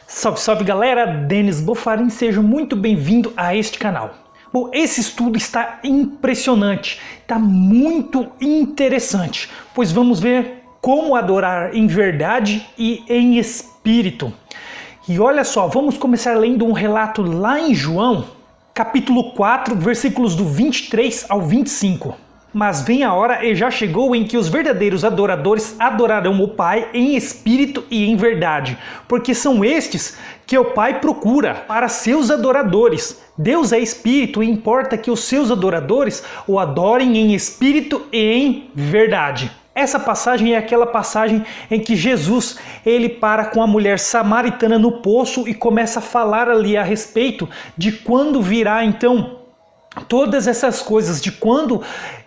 Salve, salve galera, Denis Bofarin, seja muito bem-vindo a este canal. Bom, esse estudo está impressionante, está muito interessante, pois vamos ver como adorar em verdade e em espírito. E olha só, vamos começar lendo um relato lá em João, capítulo 4, versículos do 23 ao 25. Mas vem a hora e já chegou em que os verdadeiros adoradores adorarão o Pai em espírito e em verdade, porque são estes que o Pai procura para seus adoradores. Deus é espírito e importa que os seus adoradores o adorem em espírito e em verdade. Essa passagem é aquela passagem em que Jesus ele para com a mulher samaritana no poço e começa a falar ali a respeito de quando virá então todas essas coisas, de quando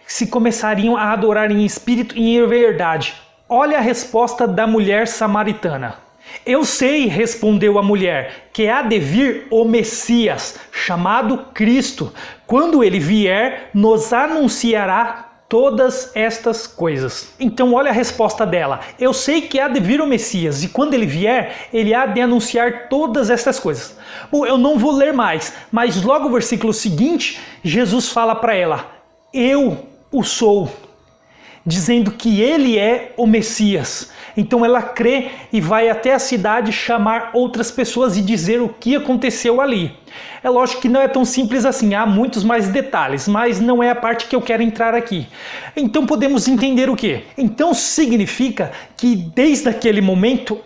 se começariam a adorar em espírito e em verdade. Olha a resposta da mulher samaritana. Eu sei, respondeu a mulher, que há de vir o Messias, chamado Cristo. Quando ele vier, nos anunciará todas estas coisas. Então olha a resposta dela. Eu sei que há de vir o Messias e quando ele vier, ele há de anunciar todas estas coisas. Bom, eu não vou ler mais, mas logo o versículo seguinte, Jesus fala para ela, eu o sou, dizendo que ele é o Messias. Então ela crê e vai até a cidade chamar outras pessoas e dizer o que aconteceu ali. É lógico que não é tão simples assim, há muitos mais detalhes, mas não é a parte que eu quero entrar aqui. Então podemos entender o quê? Então significa que desde aquele momento,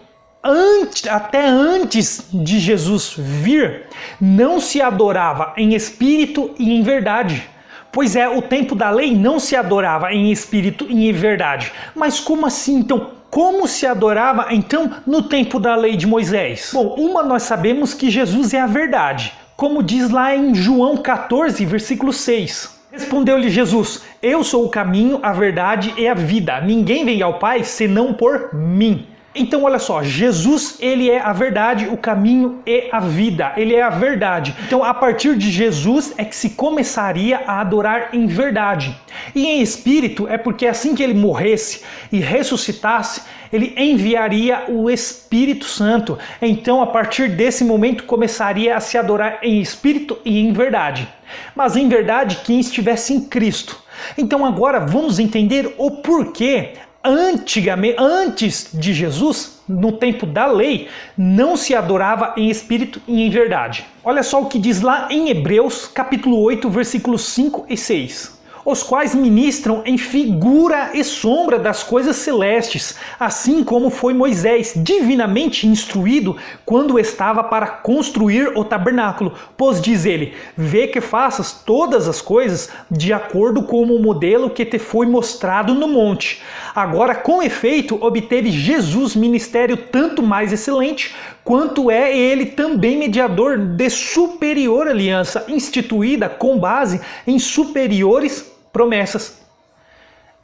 até antes de Jesus vir, não se adorava em espírito e em verdade. Pois é, o tempo da lei não se adorava em espírito e em verdade. Mas como assim então? Como se adorava então no tempo da lei de Moisés? Bom, nós sabemos que Jesus é a verdade, como diz lá em João 14, versículo 6. Respondeu-lhe Jesus, eu sou o caminho, a verdade e a vida. Ninguém vem ao Pai senão por mim. Então olha só, Jesus ele é a verdade, o caminho e a vida, ele é a verdade. Então a partir de Jesus é que se começaria a adorar em verdade. E em espírito é porque assim que ele morresse e ressuscitasse, ele enviaria o Espírito Santo. Então a partir desse momento começaria a se adorar em espírito e em verdade. Mas em verdade quem estivesse em Cristo. Então agora vamos entender o porquê. Antigamente, antes de Jesus, no tempo da lei, não se adorava em espírito e em verdade. Olha só o que diz lá em Hebreus, capítulo 8, versículos 5 e 6. Os quais ministram em figura e sombra das coisas celestes, assim como foi Moisés divinamente instruído quando estava para construir o tabernáculo. Pois diz ele, vê que faças todas as coisas de acordo com o modelo que te foi mostrado no monte. Agora, com efeito, obteve Jesus ministério tanto mais excelente, quanto é ele também mediador de superior aliança, instituída com base em superiores promessas.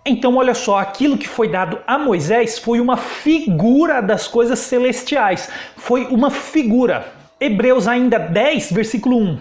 Então olha só, aquilo que foi dado a Moisés foi uma figura das coisas celestiais, foi uma figura. Hebreus ainda 10, versículo 1.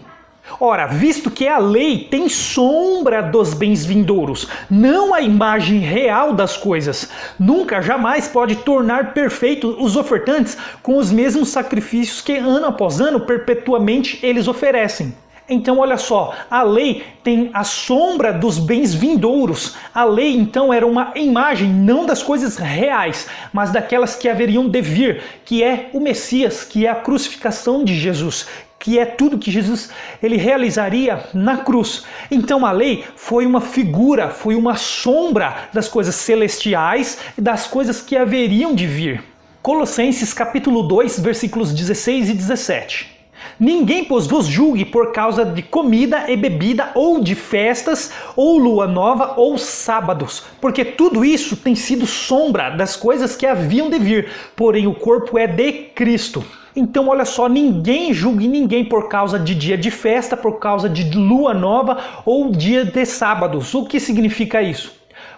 Ora, visto que a lei tem sombra dos bens vindouros, não a imagem real das coisas, nunca, jamais pode tornar perfeitos os ofertantes com os mesmos sacrifícios que ano após ano perpetuamente eles oferecem. Então olha só, a lei tem a sombra dos bens vindouros. A lei então era uma imagem não das coisas reais, mas daquelas que haveriam de vir, que é o Messias, que é a crucificação de Jesus, que é tudo que Jesus ele realizaria na cruz. Então a lei foi uma figura, foi uma sombra das coisas celestiais e das coisas que haveriam de vir. Colossenses capítulo 2, versículos 16 e 17. Ninguém, pois, vos julgue por causa de comida e bebida, ou de festas, ou lua nova, ou sábados, porque tudo isso tem sido sombra das coisas que haviam de vir, porém o corpo é de Cristo. Então olha só, ninguém julgue ninguém por causa de dia de festa, por causa de lua nova, ou dia de sábados. O que significa isso?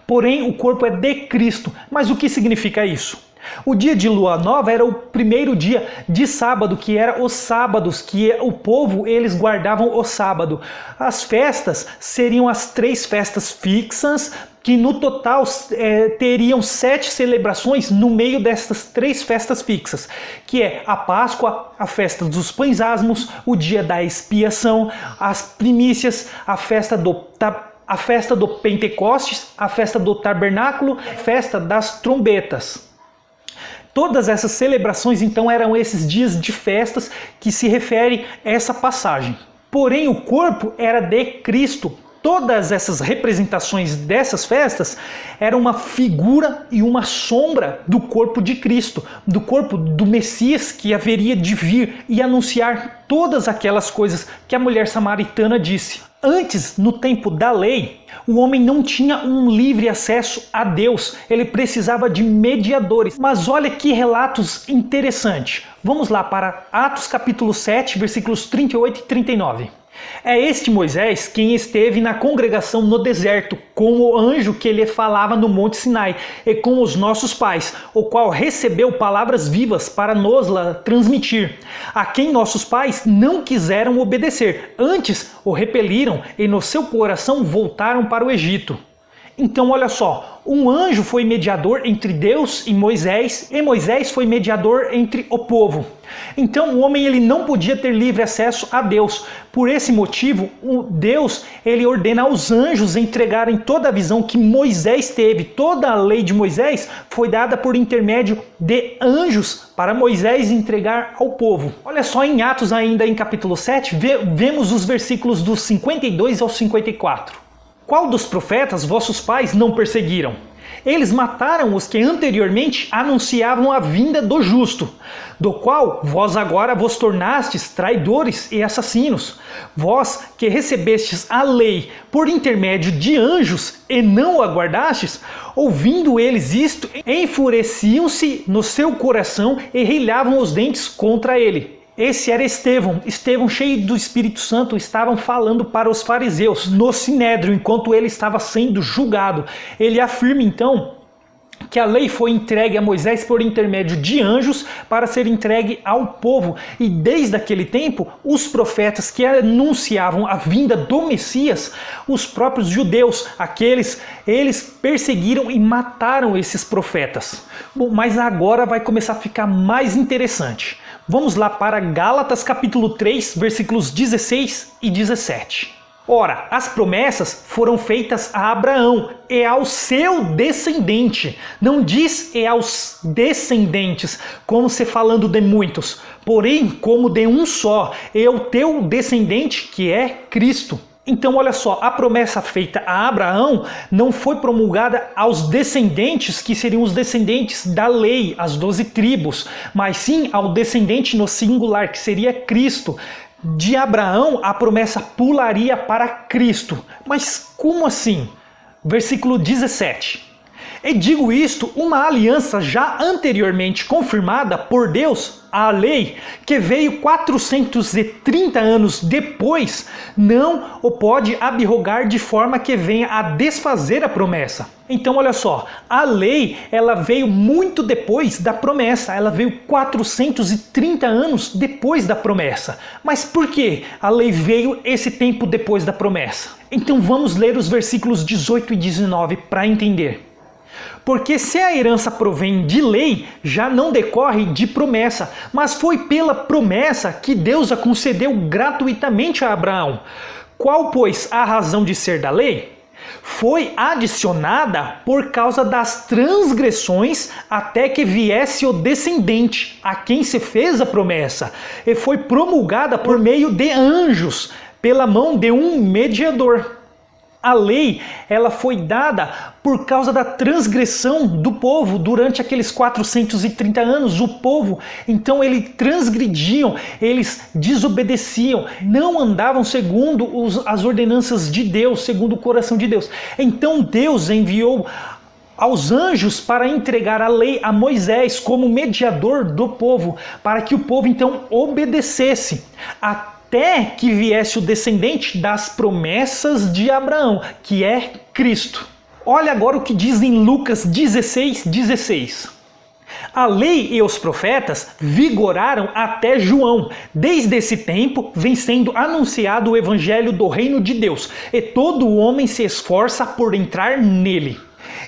Porém o corpo é de Cristo. Mas o que significa isso? O dia de lua nova era o primeiro dia de sábado, que era os sábados, que o povo eles guardavam o sábado. As festas seriam as 3 festas fixas, que no total teriam 7 celebrações no meio dessas 3 festas fixas, que é a Páscoa, a festa dos pães asmos, o dia da expiação, as primícias, a festa do Pentecostes, a festa do tabernáculo, a festa das trombetas. Todas essas celebrações, então, eram esses dias de festas que se refere a essa passagem. Porém, o corpo era de Cristo. Todas essas representações dessas festas eram uma figura e uma sombra do corpo de Cristo, do corpo do Messias que haveria de vir e anunciar todas aquelas coisas que a mulher samaritana disse. Antes, no tempo da lei, o homem não tinha um livre acesso a Deus, ele precisava de mediadores. Mas olha que relatos interessantes. Vamos lá para Atos capítulo 7, versículos 38 e 39. É este Moisés quem esteve na congregação no deserto, com o anjo que lhe falava no Monte Sinai, e com os nossos pais, o qual recebeu palavras vivas para nos-la transmitir, a quem nossos pais não quiseram obedecer, antes o repeliram e no seu coração voltaram para o Egito. Então olha só, um anjo foi mediador entre Deus e Moisés foi mediador entre o povo. Então o homem ele não podia ter livre acesso a Deus. Por esse motivo, Deus ele ordena aos anjos entregarem toda a visão que Moisés teve. Toda a lei de Moisés foi dada por intermédio de anjos para Moisés entregar ao povo. Olha só, em Atos ainda em capítulo 7, vemos os versículos dos 52 ao 54. Qual dos profetas vossos pais não perseguiram? Eles mataram os que anteriormente anunciavam a vinda do justo, do qual vós agora vos tornastes traidores e assassinos. Vós que recebestes a lei por intermédio de anjos e não o aguardastes, ouvindo eles isto, enfureciam-se no seu coração e rilhavam os dentes contra ele. Esse era Estevão, cheio do Espírito Santo, estavam falando para os fariseus no Sinédrio, enquanto ele estava sendo julgado. Ele afirma então que a lei foi entregue a Moisés por intermédio de anjos para ser entregue ao povo. E desde aquele tempo, os profetas que anunciavam a vinda do Messias, os próprios judeus, eles perseguiram e mataram esses profetas. Bom, mas agora vai começar a ficar mais interessante. Vamos lá para Gálatas capítulo 3, versículos 16 e 17. Ora, as promessas foram feitas a Abraão e ao seu descendente. Não diz e aos descendentes, como se falando de muitos, porém como de um só, e o teu descendente, que é Cristo. Então olha só, a promessa feita a Abraão não foi promulgada aos descendentes, que seriam os descendentes da lei, as 12 tribos, mas sim ao descendente no singular, que seria Cristo. De Abraão, a promessa pularia para Cristo. Mas como assim? Versículo 17. E digo isto, uma aliança já anteriormente confirmada por Deus, a lei, que veio 430 anos depois, não o pode abrogar de forma que venha a desfazer a promessa. Então olha só, a lei ela veio muito depois da promessa, ela veio 430 anos depois da promessa. Mas por que a lei veio esse tempo depois da promessa? Então vamos ler os versículos 18 e 19 para entender. Porque se a herança provém de lei, já não decorre de promessa, mas foi pela promessa que Deus a concedeu gratuitamente a Abraão. Qual, pois, a razão de ser da lei? Foi adicionada por causa das transgressões até que viesse o descendente, a quem se fez a promessa, e foi promulgada por meio de anjos, pela mão de um mediador. A lei, ela foi dada por causa da transgressão do povo durante aqueles 430 anos. O povo, então, eles transgrediam, eles desobedeciam, não andavam segundo as ordenanças de Deus, segundo o coração de Deus. Então Deus enviou aos anjos para entregar a lei a Moisés como mediador do povo, para que o povo então obedecesse até que viesse o descendente das promessas de Abraão, que é Cristo. Olha agora o que diz em Lucas 16:16. A lei e os profetas vigoraram até João. Desde esse tempo vem sendo anunciado o evangelho do reino de Deus, e todo homem se esforça por entrar nele.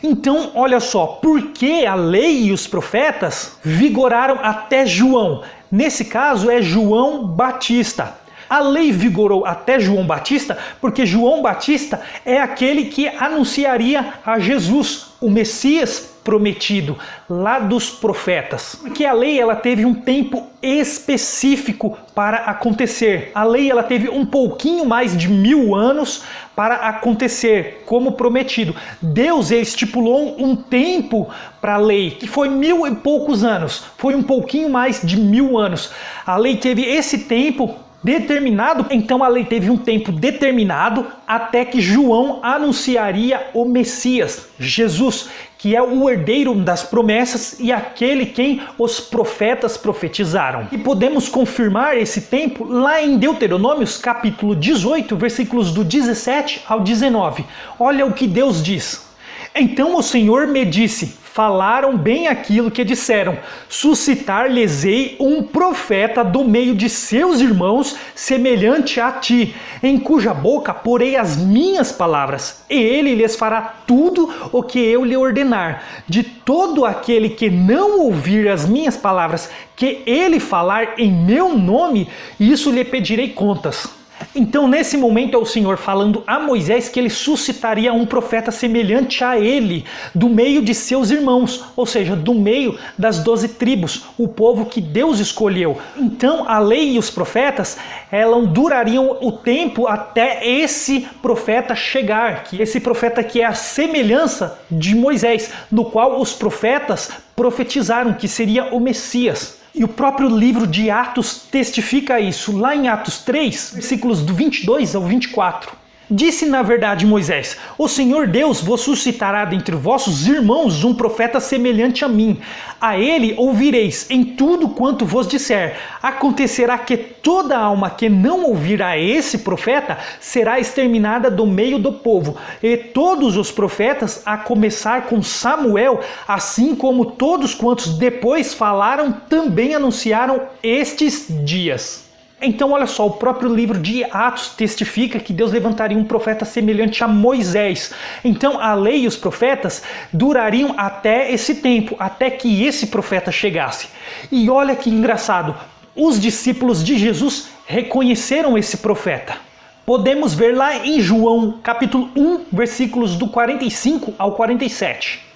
Então, olha só, por que a lei e os profetas vigoraram até João? Nesse caso é João Batista. A lei vigorou até João Batista porque João Batista é aquele que anunciaria a Jesus, o Messias prometido, lá dos profetas. Porque a lei ela teve um tempo específico para acontecer. A lei ela teve um pouquinho mais de 1000 anos para acontecer, como prometido. Deus estipulou um tempo para a lei, que foi 1000 e poucos anos. Foi um pouquinho mais de 1000 anos. A lei teve esse tempo determinado, então a lei teve um tempo determinado até que João anunciaria o Messias, Jesus, que é o herdeiro das promessas e aquele quem os profetas profetizaram. E podemos confirmar esse tempo lá em Deuteronômios capítulo 18, versículos do 17 ao 19. Olha o que Deus diz. Então o Senhor me disse: falaram bem aquilo que disseram, suscitar-lhes-ei um profeta do meio de seus irmãos, semelhante a ti, em cuja boca porei as minhas palavras, e ele lhes fará tudo o que eu lhe ordenar. De todo aquele que não ouvir as minhas palavras, que ele falar em meu nome, isso lhe pedirei contas. Então, nesse momento, é o Senhor falando a Moisés que ele suscitaria um profeta semelhante a ele, do meio de seus irmãos, ou seja, do meio das 12 tribos, o povo que Deus escolheu. Então, a lei e os profetas, elas durariam o tempo até esse profeta chegar, que esse profeta que é a semelhança de Moisés, no qual os profetas profetizaram que seria o Messias. E o próprio livro de Atos testifica isso, lá em Atos 3, versículos do 22 ao 24. Disse na verdade Moisés: o Senhor Deus vos suscitará dentre vossos irmãos um profeta semelhante a mim. A ele ouvireis em tudo quanto vos disser. Acontecerá que toda alma que não ouvir a esse profeta será exterminada do meio do povo. E todos os profetas, a começar com Samuel, assim como todos quantos depois falaram, também anunciaram estes dias. Então, olha só, o próprio livro de Atos testifica que Deus levantaria um profeta semelhante a Moisés. Então, a lei e os profetas durariam até esse tempo, até que esse profeta chegasse. E olha que engraçado, os discípulos de Jesus reconheceram esse profeta. Podemos ver lá em João, capítulo 1, versículos do 45 ao 47.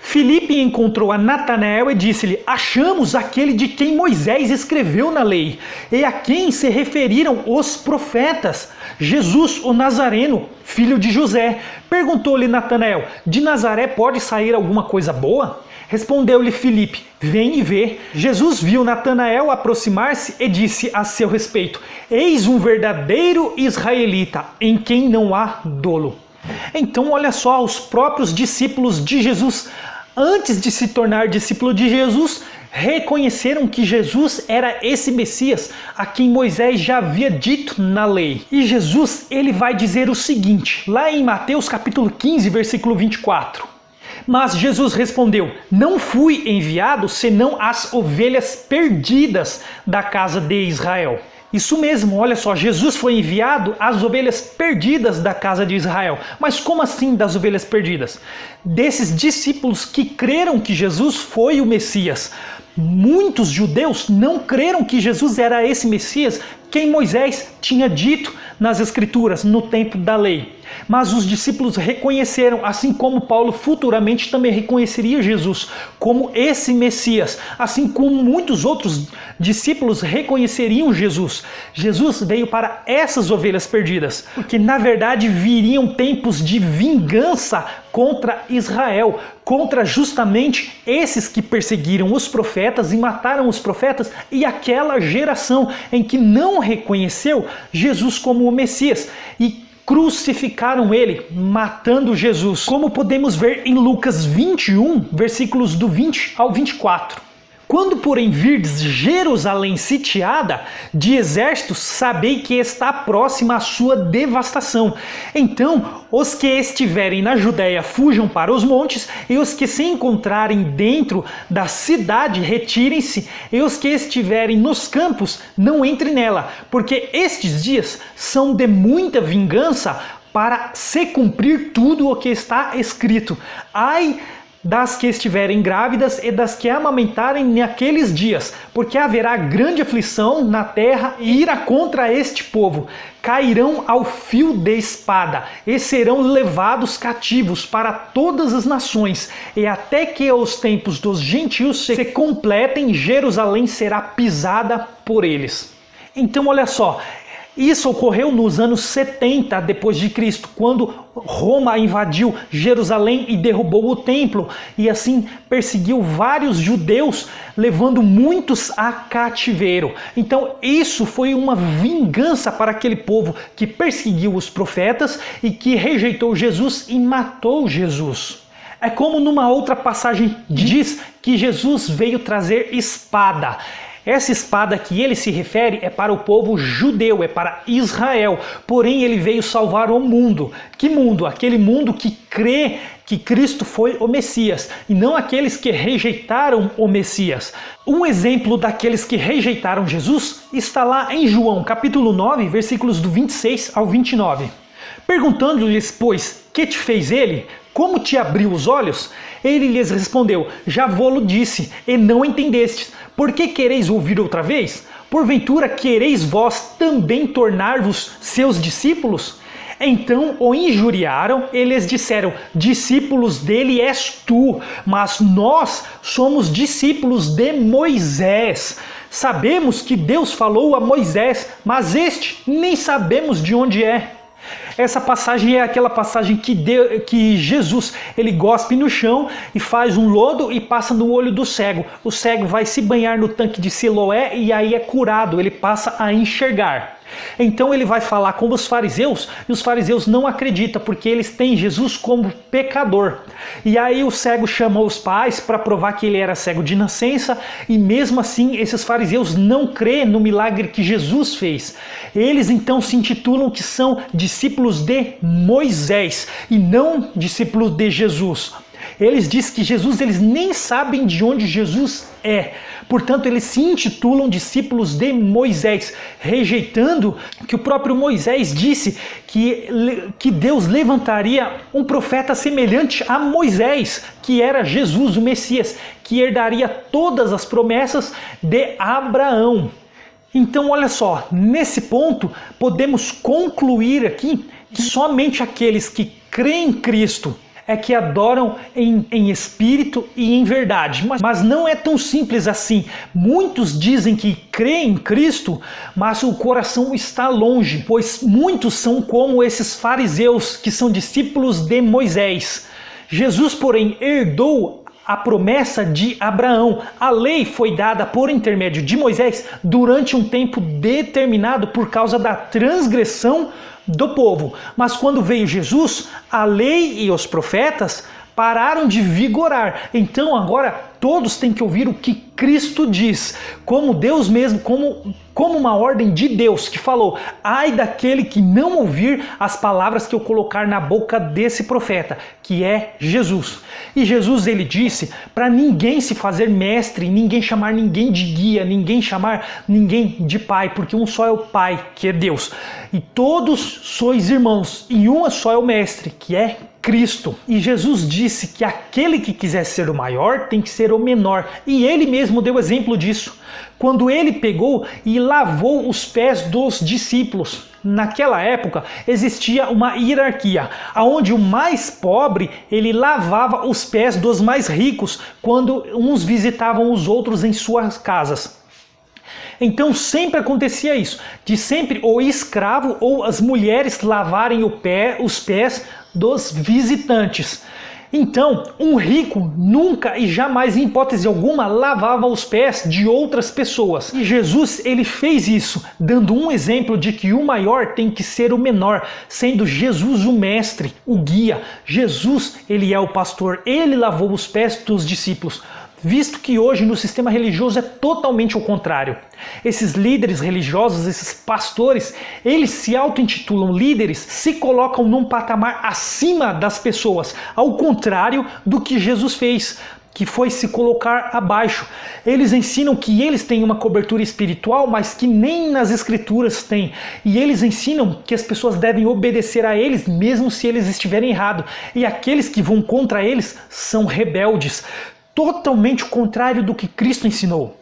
Filipe encontrou a Natanael e disse-lhe: achamos aquele de quem Moisés escreveu na lei, e a quem se referiram os profetas, Jesus o Nazareno, filho de José. Perguntou-lhe Natanael: de Nazaré pode sair alguma coisa boa? Respondeu-lhe Filipe: vem e vê. Jesus viu Natanael aproximar-se e disse a seu respeito: eis um verdadeiro israelita, em quem não há dolo. Então olha só, os próprios discípulos de Jesus, antes de se tornar discípulo de Jesus, reconheceram que Jesus era esse Messias a quem Moisés já havia dito na lei. E Jesus, ele vai dizer o seguinte, lá em Mateus capítulo 15, versículo 24. Mas Jesus respondeu: não fui enviado senão as ovelhas perdidas da casa de Israel. Isso mesmo, olha só, Jesus foi enviado às ovelhas perdidas da casa de Israel. Mas como assim das ovelhas perdidas? Desses discípulos que creram que Jesus foi o Messias. Muitos judeus não creram que Jesus era esse Messias quem Moisés tinha dito nas Escrituras, no tempo da lei. Mas os discípulos reconheceram, assim como Paulo futuramente também reconheceria Jesus como esse Messias, assim como muitos outros discípulos reconheceriam Jesus. Jesus veio para essas ovelhas perdidas, porque na verdade viriam tempos de vingança contra Israel, contra justamente esses que perseguiram os profetas e mataram os profetas, e aquela geração em que não reconheceu Jesus como o Messias e crucificaram ele, matando Jesus, como podemos ver em Lucas 21, versículos do 20 ao 24. Quando, porém, virdes Jerusalém sitiada de exércitos, sabei que está próxima a sua devastação. Então, os que estiverem na Judéia fujam para os montes, e os que se encontrarem dentro da cidade retirem-se, e os que estiverem nos campos não entrem nela, porque estes dias são de muita vingança para se cumprir tudo o que está escrito. Ai das que estiverem grávidas e das que amamentarem naqueles dias, porque haverá grande aflição na terra e ira contra este povo. Cairão ao fio de espada e serão levados cativos para todas as nações, e até que os tempos dos gentios se completem, Jerusalém será pisada por eles. Então olha só, isso ocorreu nos anos 70 depois de Cristo, quando Roma invadiu Jerusalém e derrubou o templo, e assim perseguiu vários judeus, levando muitos a cativeiro. Então isso foi uma vingança para aquele povo que perseguiu os profetas e que rejeitou Jesus e matou Jesus. É como numa outra passagem diz que Jesus veio trazer espada. Essa espada que ele se refere é para o povo judeu, é para Israel. Porém, ele veio salvar o mundo. Que mundo? Aquele mundo que crê que Cristo foi o Messias, e não aqueles que rejeitaram o Messias. Um exemplo daqueles que rejeitaram Jesus está lá em João, capítulo 9, versículos do 26 ao 29. Perguntando-lhes, pois, que te fez ele? Como te abriu os olhos? Ele lhes respondeu, já vô-lo disse, e não entendestes. Por que quereis ouvir outra vez? Porventura quereis vós também tornar-vos seus discípulos? Então o injuriaram e lhes disseram, discípulos dele és tu, mas nós somos discípulos de Moisés. Sabemos que Deus falou a Moisés, mas este nem sabemos de onde é. Essa passagem é aquela passagem que Jesus ele gospe no chão e faz um lodo e passa no olho do cego. O cego vai se banhar no tanque de Siloé e aí é curado, ele passa a enxergar. Então ele vai falar com os fariseus e os fariseus não acreditam porque eles têm Jesus como pecador. E aí o cego chama os pais para provar que ele era cego de nascença e mesmo assim esses fariseus não crêem no milagre que Jesus fez. Eles então se intitulam que são discípulos de Moisés e não discípulos de Jesus. Eles dizem que Jesus, eles nem sabem de onde Jesus é. Portanto, eles se intitulam discípulos de Moisés, rejeitando que o próprio Moisés disse que Deus levantaria um profeta semelhante a Moisés, que era Jesus, o Messias, que herdaria todas as promessas de Abraão. Então, olha só, nesse ponto, podemos concluir aqui que somente aqueles que creem em Cristo é que adoram em espírito e em verdade. Mas não é tão simples assim. Muitos dizem que creem em Cristo, mas o coração está longe, pois muitos são como esses fariseus, que são discípulos de Moisés. Jesus, porém, herdou a promessa de Abraão. A lei foi dada por intermédio de Moisés durante um tempo determinado por causa da transgressão do povo. Mas quando veio Jesus, a lei e os profetas pararam de vigorar. Então agora todos têm que ouvir o que Cristo diz, como Deus mesmo, como uma ordem de Deus que falou, ai daquele que não ouvir as palavras que eu colocar na boca desse profeta, que é Jesus. E Jesus ele disse para ninguém se fazer mestre, ninguém chamar ninguém de guia, ninguém chamar ninguém de pai, porque um só é o Pai, que é Deus. E todos sois irmãos, e um só é o mestre, que é Cristo. E Jesus disse que aquele que quiser ser o maior tem que ser o menor. E ele mesmo deu exemplo disso. Quando ele pegou e lavou os pés dos discípulos. Naquela época existia uma hierarquia, onde o mais pobre ele lavava os pés dos mais ricos quando uns visitavam os outros em suas casas. Então sempre acontecia isso, de sempre o escravo ou as mulheres lavarem os pés dos visitantes. Então, um rico nunca e jamais, em hipótese alguma, lavava os pés de outras pessoas. E Jesus, ele fez isso, dando um exemplo de que o maior tem que ser o menor, sendo Jesus o mestre, o guia. Jesus, ele é o pastor, ele lavou os pés dos discípulos. visto que hoje no sistema religioso é totalmente o contrário. Esses líderes religiosos, esses pastores, eles se auto-intitulam líderes, se colocam num patamar acima das pessoas, ao contrário do que Jesus fez, que foi se colocar abaixo. Eles ensinam que eles têm uma cobertura espiritual, mas que nem nas escrituras tem. E eles ensinam que as pessoas devem obedecer a eles, mesmo se eles estiverem errados. E aqueles que vão contra eles são rebeldes. Totalmente o contrário do que Cristo ensinou.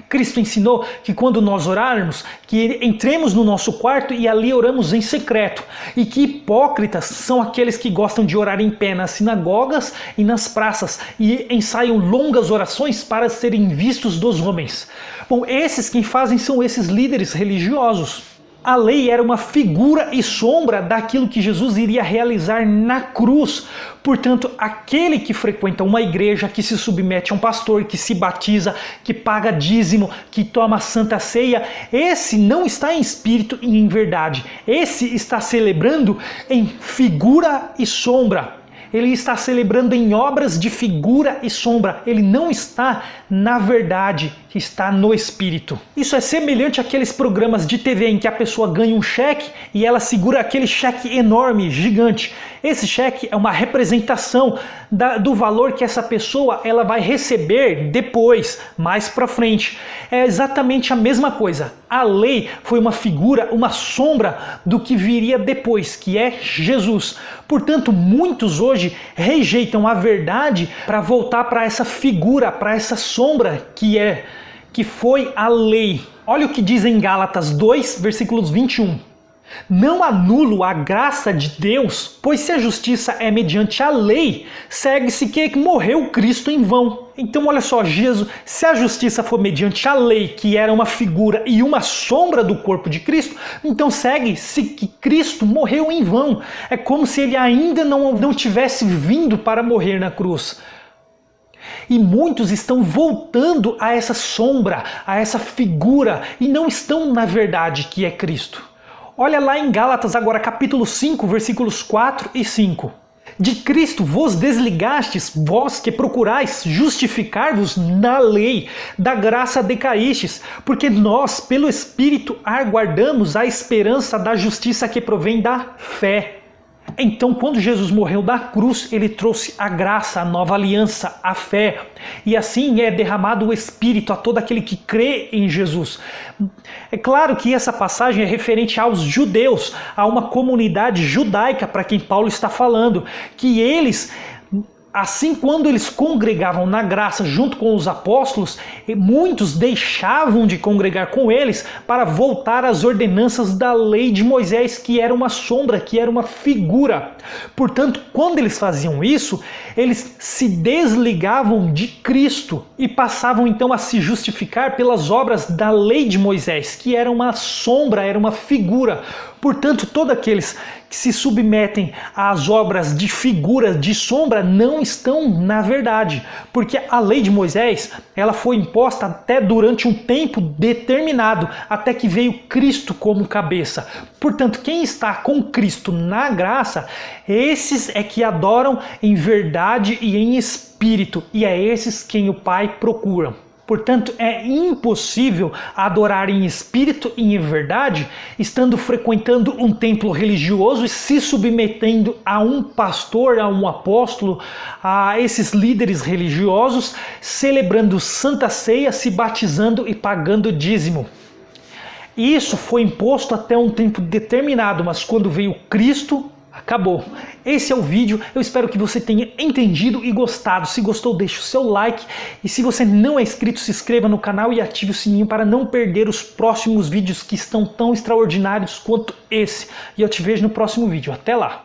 Cristo ensinou que quando nós orarmos, que entremos no nosso quarto e ali oramos em secreto. E que hipócritas são aqueles que gostam de orar em pé nas sinagogas e nas praças e ensaiam longas orações para serem vistos dos homens. Bom, esses quem fazem são esses líderes religiosos. A lei era uma figura e sombra daquilo que Jesus iria realizar na cruz. Portanto, aquele que frequenta uma igreja, que se submete a um pastor, que se batiza, que paga dízimo, que toma santa ceia, esse não está em espírito e em verdade. Esse está celebrando em figura e sombra. Ele está celebrando em obras de figura e sombra. Ele não está na verdade, está no espírito. Isso é semelhante àqueles programas de TV em que a pessoa ganha um cheque e ela segura aquele cheque enorme, gigante. Esse cheque é uma representação do valor que essa pessoa ela vai receber depois, mais para frente. É exatamente a mesma coisa. A lei foi uma figura, uma sombra do que viria depois, que é Jesus. Portanto, muitos hoje rejeitam a verdade para voltar para essa figura, para essa sombra que foi a lei. Olha o que diz em Gálatas 2, versículos 21. Não anulo a graça de Deus, pois se a justiça é mediante a lei, segue-se que morreu Cristo em vão. Então olha só, Jesus, se a justiça for mediante a lei, que era uma figura e uma sombra do corpo de Cristo, então segue-se que Cristo morreu em vão. É como se ele ainda não tivesse vindo para morrer na cruz. E muitos estão voltando a essa sombra, a essa figura, e não estão na verdade que é Cristo. Olha lá em Gálatas agora, capítulo 5, versículos 4 e 5. De Cristo vos desligastes, vós que procurais justificar-vos na lei, da graça decaístes, porque nós, pelo Espírito, aguardamos a esperança da justiça que provém da fé. Então, quando Jesus morreu na cruz, ele trouxe a graça, a nova aliança, a fé. E assim é derramado o Espírito a todo aquele que crê em Jesus. É claro que essa passagem é referente aos judeus, a uma comunidade judaica para quem Paulo está falando, que eles... Assim, quando eles congregavam na graça junto com os apóstolos, muitos deixavam de congregar com eles para voltar às ordenanças da lei de Moisés, que era uma sombra, que era uma figura. Portanto, quando eles faziam isso, eles se desligavam de Cristo e passavam então a se justificar pelas obras da lei de Moisés, que era uma sombra, era uma figura. Portanto, todos aqueles que se submetem às obras de figura, de sombra, não estão na verdade. Porque a lei de Moisés, ela foi imposta até durante um tempo determinado, até que veio Cristo como cabeça. Portanto, quem está com Cristo na graça, esses é que adoram em verdade e em espírito. E é esses quem o Pai procura. Portanto, é impossível adorar em espírito e em verdade, estando frequentando um templo religioso e se submetendo a um pastor, a um apóstolo, a esses líderes religiosos, celebrando Santa Ceia, se batizando e pagando dízimo. Isso foi imposto até um tempo determinado, mas quando veio Cristo, acabou. Esse é o vídeo, eu espero que você tenha entendido e gostado. Se gostou, deixe o seu like. E se você não é inscrito, se inscreva no canal e ative o sininho para não perder os próximos vídeos que estão tão extraordinários quanto esse. E eu te vejo no próximo vídeo. Até lá!